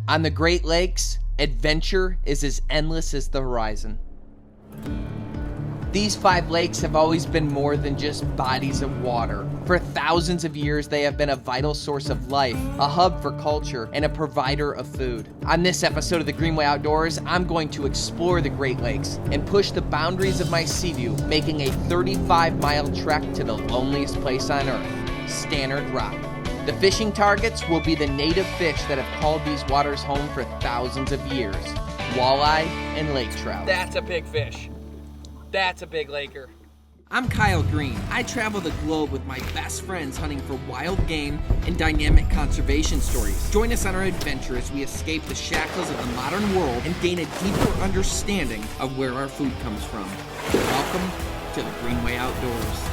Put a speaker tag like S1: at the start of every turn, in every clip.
S1: On the Great Lakes, adventure is as endless as the horizon. These 5 lakes have always been more than just bodies of water. For thousands of years, they have been a vital source of life, a hub for culture, and a provider of food. On this episode of the Greenway Outdoors, I'm going to explore the Great Lakes and push the boundaries of my Sea-Doo, making a 35-mile trek to the loneliest place on Earth, Stannard Rock. The fishing targets will be the native fish that have called these waters home for thousands of years, walleye and lake trout.
S2: That's a big fish. That's a big laker.
S3: I'm Kyle Green. I travel the globe with my best friends hunting for wild game and dynamic conservation stories. Join us on our adventure as we escape the shackles of the modern world and gain a deeper understanding of where our food comes from. Welcome to the Greenway Outdoors.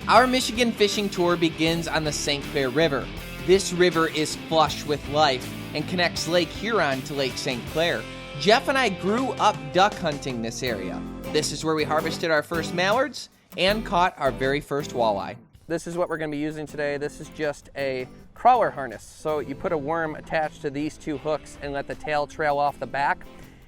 S1: Our Michigan fishing tour begins on the St. Clair River. This river is flush with life and connects Lake Huron to Lake St. Clair. Jeff and I grew up duck hunting this area. This is where we harvested our first mallards and caught our very first walleye.
S2: This is what we're going to be using today. This is just a crawler harness. So you put a worm attached to these 2 hooks and let the tail trail off the back.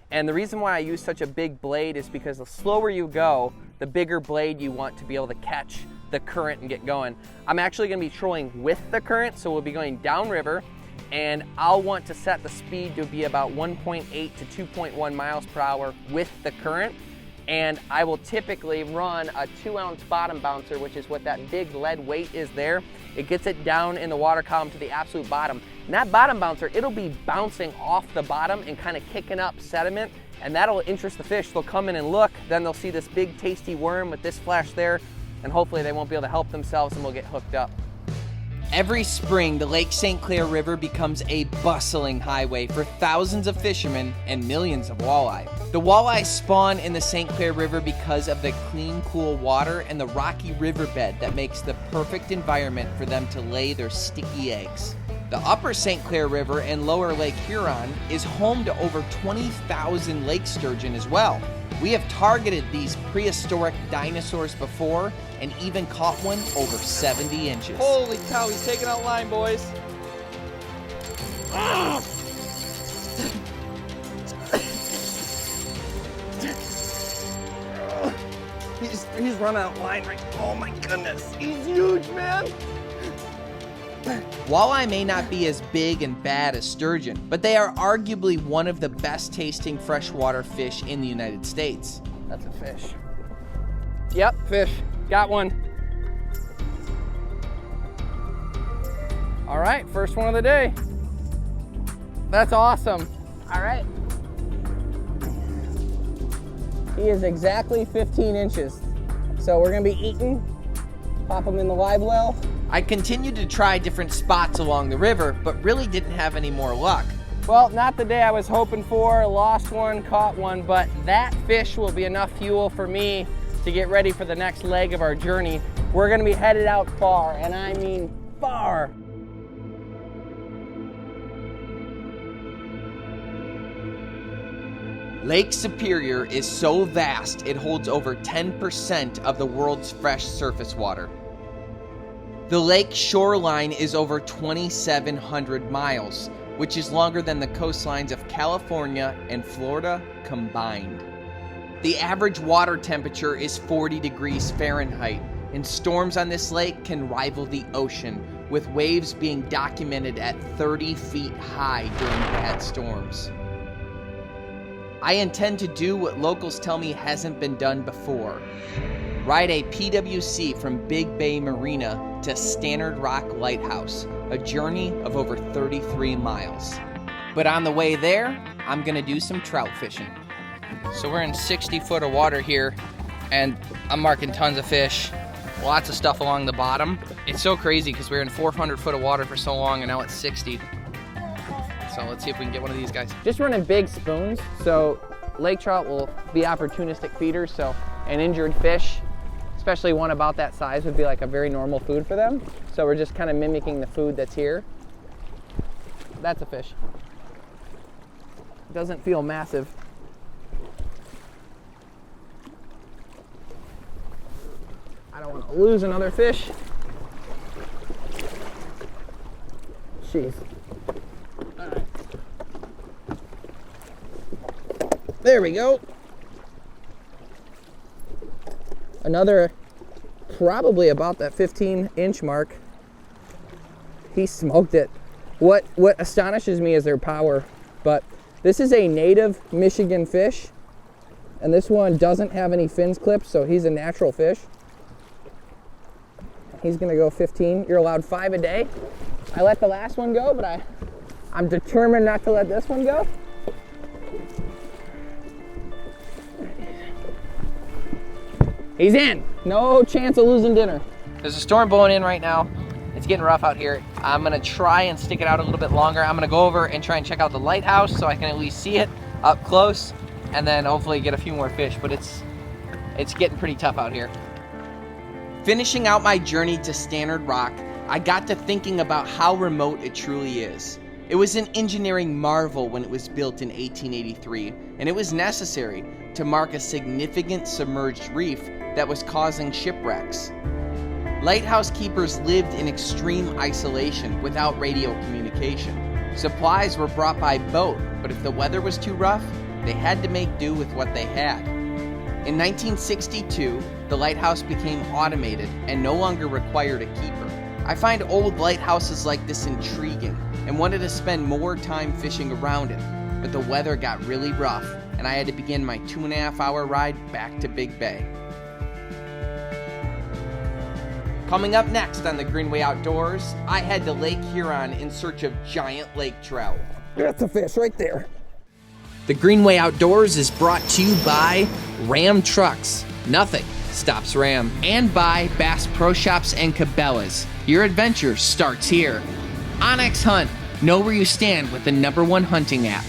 S2: And the reason why I use such a big blade is because the slower you go, the bigger blade you want to be able to catch the current and get going. I'm actually going to be trolling with the current, so we'll be going downriver, and I'll want to set the speed to be about 1.8 to 2.1 miles per hour with the current. And I will typically run a 2-ounce bottom bouncer, which is what that big lead weight is there. It gets it down in the water column to the absolute bottom. And that bottom bouncer, it'll be bouncing off the bottom and kind of kicking up sediment, and that'll interest the fish. They'll come in and look, then they'll see this big tasty worm with this flash there, and hopefully they won't be able to help themselves and we'll get hooked up.
S1: Every spring, the Lake St. Clair River becomes a bustling highway for thousands of fishermen and millions of walleye. The walleye spawn in the St. Clair River because of the clean, cool water and the rocky riverbed that makes the perfect environment for them to lay their sticky eggs. The upper St. Clair River and lower Lake Huron is home to over 20,000 lake sturgeon as well. We have targeted these prehistoric dinosaurs before and even caught one over 70 inches.
S2: Holy cow, he's taking out line, boys. Ah! He's running out line right. Oh my goodness, he's huge, man.
S1: Walleye may not be as big and bad as sturgeon, but they are arguably one of the best tasting freshwater fish in the United States.
S2: That's a fish. Yep, fish. Got one. All right, first one of the day. That's awesome. All right. He is exactly 15 inches. So we're gonna be eating, pop him in the live well.
S1: I continued to try different spots along the river, but really didn't have any more luck.
S2: Well, not the day I was hoping for. Lost one, caught one, but that fish will be enough fuel for me to get ready for the next leg of our journey. We're gonna be headed out far, and I mean far.
S1: Lake Superior is so vast it holds over 10% of the world's fresh surface water. The lake shoreline is over 2,700 miles, which is longer than the coastlines of California and Florida combined. The average water temperature is 40 degrees Fahrenheit, and storms on this lake can rival the ocean, with waves being documented at 30 feet high during bad storms. I intend to do what locals tell me hasn't been done before. Ride a PWC from Big Bay Marina to Stannard Rock Lighthouse, a journey of over 33 miles. But on the way there, I'm gonna do some trout fishing.
S2: So we're in 60 foot of water here, and I'm marking tons of fish, lots of stuff along the bottom. It's so crazy because we were in 400 foot of water for so long, and now it's 60. So let's see if we can get one of these guys. Just running big spoons, so lake trout will be opportunistic feeders, so an injured fish, especially one about that size, would be like a very normal food for them. So we're just kind of mimicking the food that's here. That's a fish. Doesn't feel massive. I don't want to lose another fish. jeez. All right. There we go. Another, probably about that 15-inch mark. He smoked it. What astonishes me is their power, but this is a native Michigan fish, and this one doesn't have any fins clipped, so he's a natural fish. He's gonna go 15. You're allowed 5 a day. I let the last one go, but I'm determined not to let this one go. He's in. No chance of losing dinner. There's a storm blowing in right now. It's getting rough out here. I'm gonna try and stick it out a little bit longer. I'm gonna go over and try and check out the lighthouse so I can at least see it up close, and then hopefully get a few more fish, but it's getting pretty tough out here.
S1: Finishing out my journey to Stannard Rock, I got to thinking about how remote it truly is. It was an engineering marvel when it was built in 1883, and it was necessary to mark a significant submerged reef that was causing shipwrecks. Lighthouse keepers lived in extreme isolation without radio communication. Supplies were brought by boat, but if the weather was too rough, they had to make do with what they had. In 1962, the lighthouse became automated and no longer required a keeper. I find old lighthouses like this intriguing and wanted to spend more time fishing around it, but the weather got really rough and I had to begin my 2.5-hour ride back to Big Bay. Coming up next on the Greenway Outdoors, I head to Lake Huron in search of giant lake trout.
S2: That's a fish right there.
S1: The Greenway Outdoors is brought to you by Ram Trucks. Nothing stops Ram. And by Bass Pro Shops and Cabela's. Your adventure starts here. Onyx Hunt. Know where you stand with the #1 hunting app.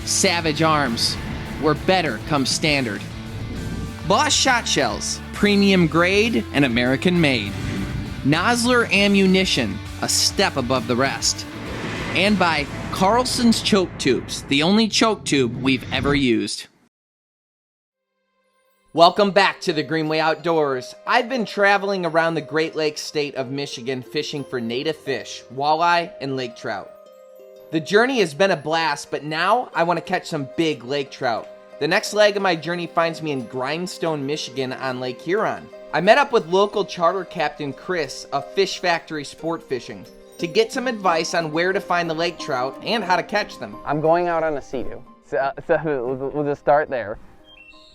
S1: Savage Arms. Where better comes standard. Boss Shot Shells. Premium grade and American made. Nosler Ammunition. A step above the rest. And by Carlson's Choke Tubes, the only choke tube we've ever used. Welcome back to the Greenway Outdoors. I've been traveling around the Great Lakes state of Michigan fishing for native fish, walleye, and lake trout. The journey has been a blast, but now I want to catch some big lake trout. The next leg of my journey finds me in Grindstone, Michigan on Lake Huron. I met up with local charter captain Chris of Fish Factory Sport Fishing to get some advice on where to find the lake trout and how to catch them.
S2: I'm going out on a Sea-Doo, so we'll just start there.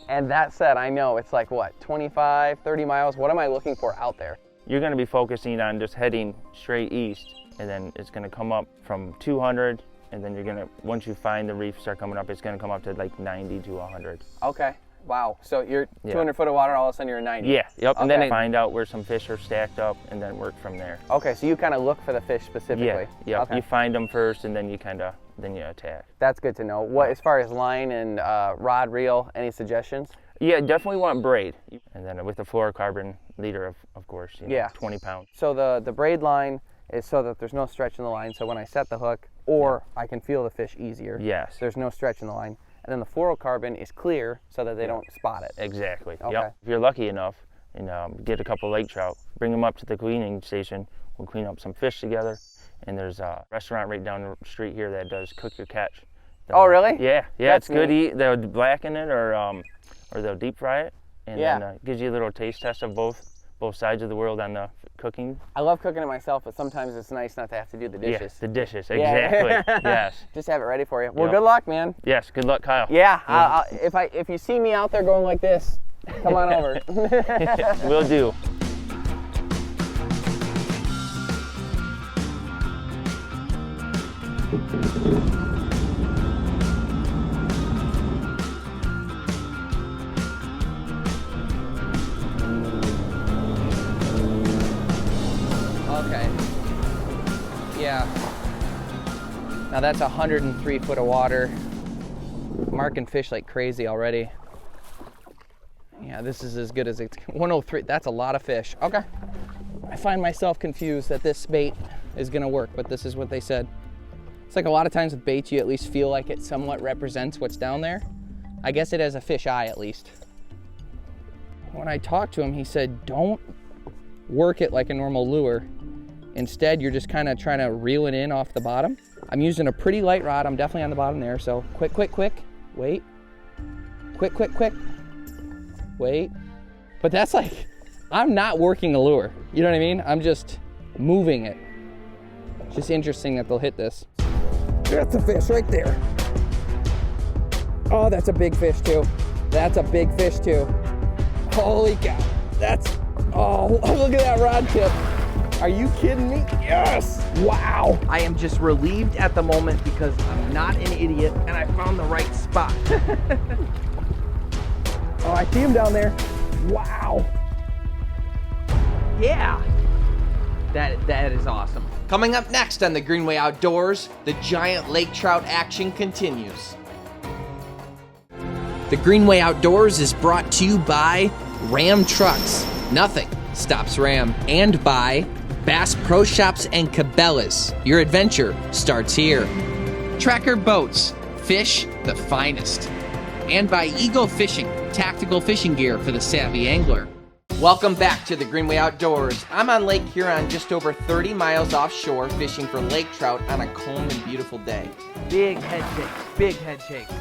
S2: And that said, I know it's like, what, 25, 30 miles? What am I looking for out there?
S4: You're going to be focusing on just heading straight east, and then it's going to come up from 200, and then you're going to, once you find the reef start coming up, it's going to come up to like 90 to 100.
S2: Okay. Wow. So you're 200 foot of water, all of a sudden you're 90.
S4: Yeah. Yep.
S2: Okay.
S4: And then I find out where some fish are stacked up, and then work from there.
S2: Okay. So you kind of look for the fish specifically.
S4: Yeah. Yep.
S2: Okay.
S4: You find them first, and then you then you attack.
S2: That's good to know. What, as far as line and rod, reel, any suggestions?
S4: Yeah, definitely want braid, and then with the fluorocarbon leader, of course. You know,
S2: yeah.
S4: 20 pounds.
S2: So the braid line is so that there's no stretch in the line. So when I set the hook, or I can feel the fish easier.
S4: Yes.
S2: There's no stretch in the line. And then the fluorocarbon is clear so that they don't spot it.
S4: Exactly.
S2: Okay.
S4: Yep. If you're lucky enough and get a couple lake trout, bring them up to the cleaning station. We'll clean up some fish together. And there's a restaurant right down the street here that does cook your catch.
S2: Oh, really?
S4: Yeah.
S2: That's
S4: it's good to
S2: neat.
S4: eat. They'll blacken it or they'll deep fry it. And then gives you a little taste test of both sides of the world on the cooking.
S2: I love cooking it myself, but sometimes it's nice not to have to do the dishes.
S4: Yes, the dishes, exactly. Yes.
S2: Just have it ready for you. Well,
S4: Yep.
S2: Good luck, man.
S4: Yes, good luck, Kyle.
S2: Yeah, if you see me out there going like this, come on over.
S4: Will do.
S2: Okay. Yeah. Now that's 103 foot of water. Marking fish like crazy already. Yeah, this is as good as it's 103. That's a lot of fish. Okay. I find myself confused that this bait is gonna work, but this is what they said. It's like a lot of times with baits, you at least feel like it somewhat represents what's down there. I guess it has a fish eye at least. When I talked to him, he said, don't work it like a normal lure. Instead, you're just kind of trying to reel it in off the bottom. I'm using a pretty light rod. I'm definitely on the bottom there. So quick, quick, quick, wait. Quick, quick, quick, wait. But that's like, I'm not working a lure. You know what I mean? I'm just moving it. It's just interesting that they'll hit this. That's a fish right there. Oh, that's a big fish too. That's a big fish too. Holy cow. That's, oh, look at that rod tip. Are you kidding me? Yes! Wow! I am just relieved at the moment because I'm not an idiot and I found the right spot. Oh, I see him down there. Wow! Yeah! That is awesome.
S1: Coming up next on the Greenway Outdoors, the giant lake trout action continues. The Greenway Outdoors is brought to you by Ram Trucks. Nothing stops Ram. And by Bass Pro Shops and Cabela's. Your adventure starts here. Tracker Boats. Fish the finest. And by Eagle Fishing. Tactical fishing gear for the savvy angler. Welcome back to the Greenway Outdoors. I'm on Lake Huron, just over 30 miles offshore, fishing for lake trout on a calm and beautiful day.
S2: Big head shakes, big head shakes.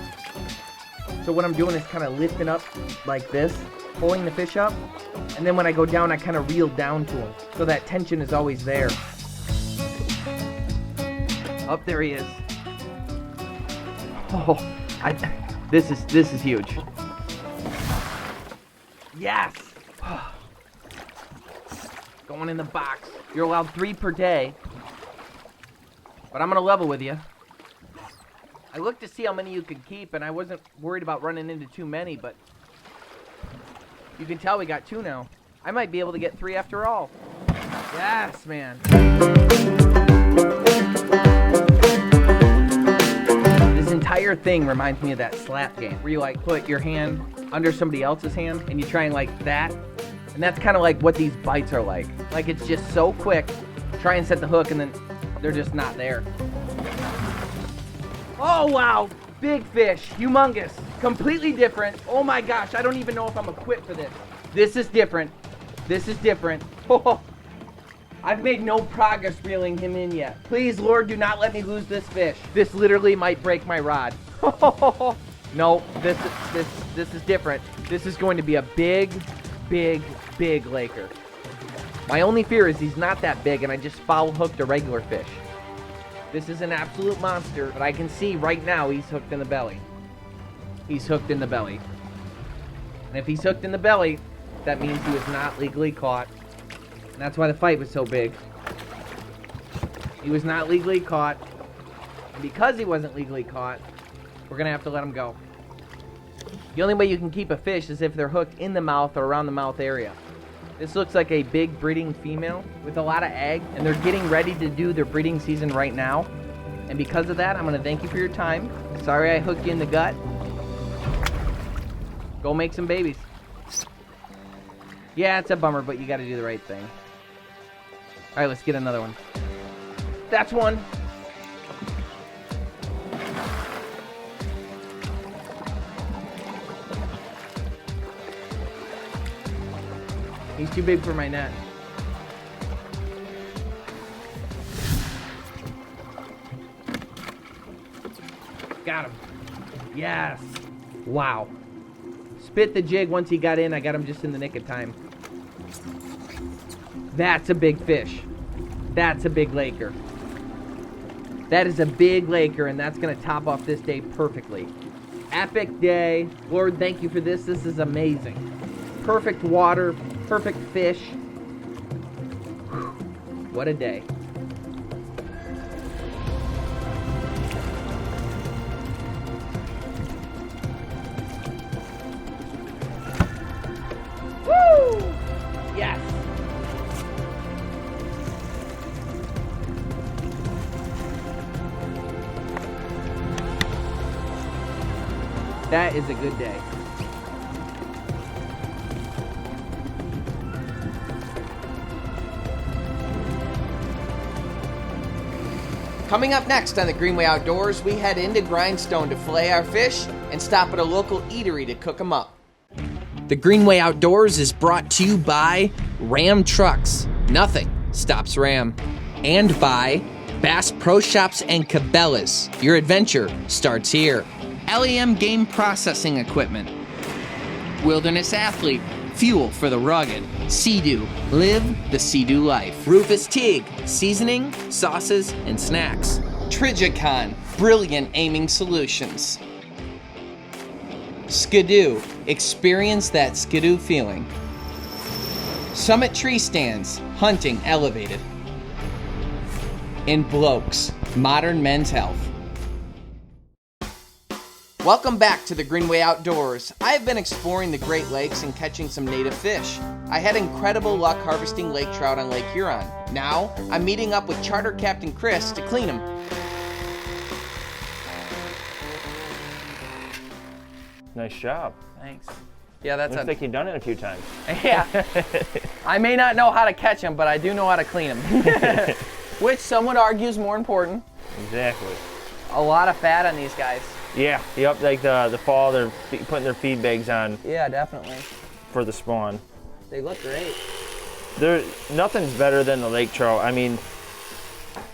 S2: So what I'm doing is kind of lifting up like this, pulling the fish up, and then when I go down, I kind of reel down to him. So that tension is always there. Up there he is. Oh, this is huge. Yes! Going in the box. You're allowed 3 per day. But I'm gonna level with you. I looked to see how many you could keep, and I wasn't worried about running into too many, but you can tell we got 2 now. I might be able to get 3 after all. Yes, man. This entire thing reminds me of that slap game, where you like put your hand under somebody else's hand, and you try and like that. And that's kind of like what these bites are like. Like, it's just so quick. Try and set the hook, and then they're just not there. Oh, wow. Big fish. Humongous. Completely different. Oh, my gosh. I don't even know if I'm equipped for this. This is different. This is different. Oh, I've made no progress reeling him in yet. Please, Lord, do not let me lose this fish. This literally might break my rod. No, this is different. This is going to be a big laker. My only fear is he's not that big and I just foul hooked a regular fish. This is an absolute monster, but I can see right now he's hooked in the belly. He's hooked in the belly. And if he's hooked in the belly, that means he was not legally caught. And that's why the fight was so big. He was not legally caught. And because he wasn't legally caught, we're gonna have to let him go. The only way you can keep a fish is if they're hooked in the mouth or around the mouth area. This looks like a big breeding female with a lot of egg, and they're getting ready to do their breeding season right now. And because of that, I'm gonna thank you for your time. Sorry I hooked you in the gut. Go make some babies. Yeah, it's a bummer, but you gotta do the right thing. All right, let's get another one. That's one. He's too big for my net. Got him. Yes. Wow. Spit the jig once he got in. I got him just in the nick of time. That's a big fish. That's a big laker. That is a big laker, and that's going to top off this day perfectly. Epic day. Lord, thank you for this. This is amazing. Perfect water. Perfect fish. Whew. What a day. Woo! Yes. That is a good day.
S1: Coming up next on the Greenway Outdoors, we head into Grindstone to fillet our fish and stop at a local eatery to cook them up. The Greenway Outdoors is brought to you by Ram Trucks. Nothing stops Ram. and by Bass Pro Shops and Cabela's. Your adventure starts here. LEM Game Processing Equipment. Wilderness Athlete. Fuel for the rugged. SeaDoo. Live the SeaDoo life. Rufus Teague. Seasoning, sauces, and snacks. Trijicon. Brilliant aiming solutions. Skidoo. Experience that skidoo feeling. Summit Tree Stands. Hunting elevated. And Blokes. Modern men's health. Welcome back to the Greenway Outdoors. I have been exploring the Great Lakes and catching some native fish. I had incredible luck harvesting lake trout on Lake Huron. Now, I'm meeting up with Charter Captain Chris to clean them.
S4: Nice job.
S2: Thanks. Yeah, that's
S4: Looks like you've done it a few times.
S2: Yeah. I may not know how to catch them, but I do know how to clean them. Which some would argue is more important.
S4: Exactly.
S2: A lot of fat on these guys.
S4: Yeah, yep, like the fall, they're putting their feed bags on
S2: Yeah, definitely.
S4: for the spawn.
S2: They look great.
S4: Nothing's better than the lake trout. I mean,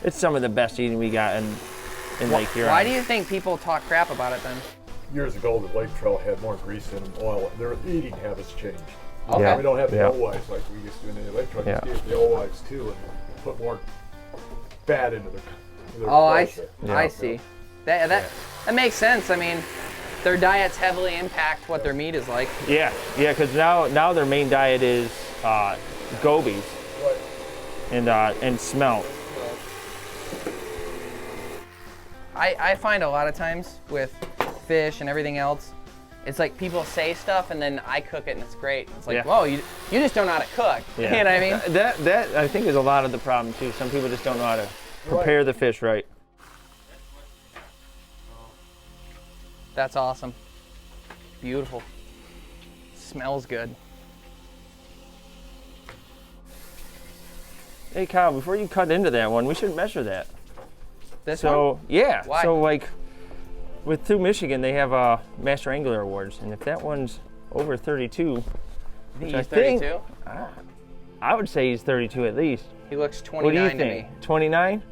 S4: it's some of the best eating we got in Lake Huron.
S2: Why do you think people talk crap about it then?
S5: Years ago, the lake trout had more grease in them, oil. Their eating habits changed.
S2: Okay.
S4: Yeah.
S5: We don't have the
S4: Yeah.
S5: old wives like we used to in the lake trout.
S4: Yeah.
S5: We used to get the old wives too and put more fat into their
S2: Oh, I
S5: flesh.
S2: see. That makes sense. I mean, their diets heavily impact what their meat is like.
S4: Yeah, because now their main diet is gobies and smelt.
S2: I find a lot of times with fish and everything else, it's like people say stuff and then I cook it and it's great. It's like,
S4: Yeah.
S2: whoa, you just don't know how to cook.
S4: Yeah.
S2: You know what I mean?
S4: That I think is a lot of the problem too. Some people just don't know how to prepare the fish right.
S2: That's awesome. Beautiful. Smells good.
S4: Hey Kyle, before you cut into that one, we should measure that.
S2: This one?
S4: Yeah.
S2: Why?
S4: So like through Michigan, they have Master Angler Awards, and if that one's over 32,
S2: He's
S4: I
S2: 32?
S4: think- I would say he's 32 at least.
S2: He looks
S4: What do
S2: 29
S4: you
S2: to
S4: think?
S2: me.
S4: 29?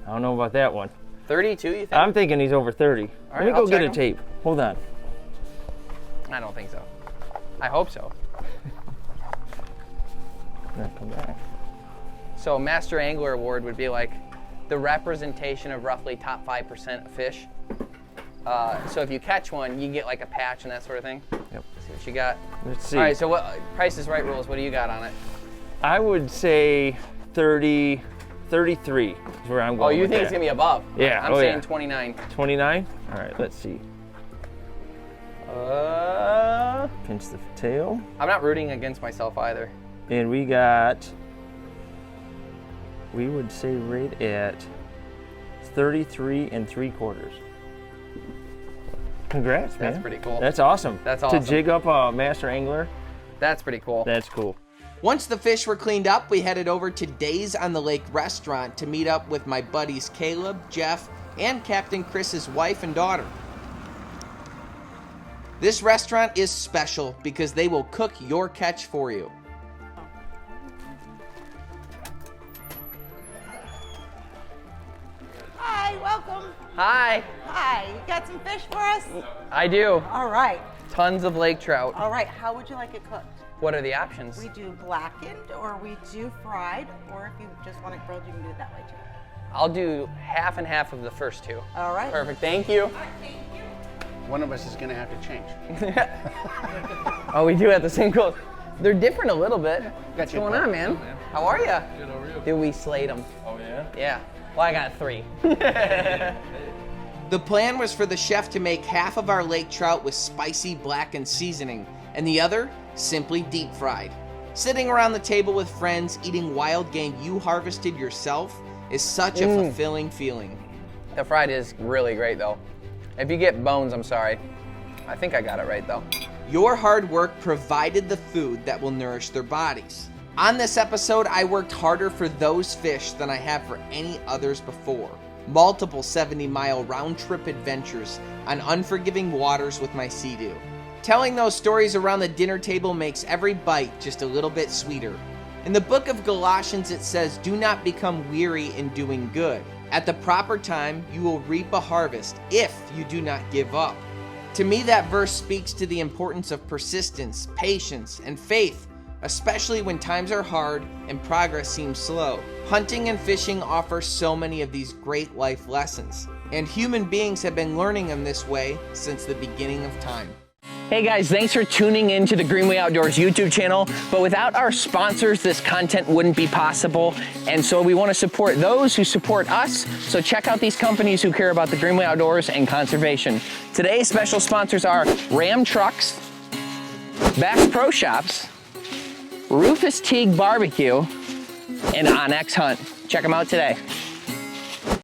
S4: I don't know about that one.
S2: 32, you think?
S4: I'm thinking he's over 30.
S2: All
S4: Let me
S2: right,
S4: go
S2: I'll
S4: get
S2: check
S4: a
S2: him.
S4: tape. Hold on.
S2: I don't think so. I hope so.
S4: Come back.
S2: So Master Angler Award would be like the representation of roughly top 5% of fish. So if you catch one, you get like a patch and that sort of thing.
S4: Yep.
S2: See what you got.
S4: Let's see.
S2: All right, so what Price is Right rules, what do you got on it?
S4: I would say 30, 33 is where I'm going.
S2: Oh, you
S4: with
S2: think it's
S4: that.
S2: going to be above?
S4: Yeah,
S2: I'm
S4: oh,
S2: saying
S4: yeah.
S2: 29.
S4: 29? All right, let's see. Pinch the tail.
S2: I'm not rooting against myself either.
S4: And we would say right at 33 3/4. Congrats, man.
S2: That's pretty cool.
S4: That's awesome.
S2: That's awesome.
S4: To jig up a Master Angler,
S2: That's pretty cool.
S4: that's cool.
S1: Once the fish were cleaned up, we headed over to Days on the Lake restaurant to meet up with my buddies Caleb, Jeff, and Captain Chris's wife and daughter. This restaurant is special because they will cook your catch for you.
S6: Hi, welcome.
S2: Hi,
S6: Hi, you got some fish for us?
S2: I do.
S6: All right.
S2: Tons of lake trout.
S6: All right, how would you like it cooked?
S2: What are the options?
S6: We do blackened or we do fried, or if you just want it grilled, you can do it that way too.
S2: I'll do half and half of the first two.
S6: All right.
S2: Perfect, thank you.
S7: One of us is going to have to change.
S2: Oh, we do have the same goals. They're different a little bit. What's
S7: Got you,
S2: going
S7: Paul.
S2: on, man? How are you? Good, how are you? Dude, we slayed them.
S4: Oh yeah?
S2: Yeah. Well, I got 3.
S1: The plan was for the chef to make half of our lake trout with spicy blackened seasoning, and the other simply deep fried. Sitting around the table with friends eating wild game you harvested yourself is such a fulfilling feeling.
S2: The fried is really great, though. If you get bones, I'm sorry. I think I got it right, though.
S1: Your hard work provided the food that will nourish their bodies. On this episode, I worked harder for those fish than I have for any others before. Multiple 70-mile round-trip adventures on unforgiving waters with my SeaDoo. Telling those stories around the dinner table makes every bite just a little bit sweeter. In the book of Galatians, it says, "Do not become weary in doing good. At the proper time, you will reap a harvest if you do not give up." To me, that verse speaks to the importance of persistence, patience, and faith, especially when times are hard and progress seems slow. Hunting and fishing offer so many of these great life lessons, and human beings have been learning them this way since the beginning of time.
S2: Hey guys, thanks for tuning in to the Greenway Outdoors YouTube channel. But without our sponsors, this content wouldn't be possible. And so we want to support those who support us. So check out these companies who care about the Greenway Outdoors and conservation. Today's special sponsors are Ram Trucks, Bass Pro Shops, Rufus Teague Barbecue, and Onyx Hunt. Check them out today.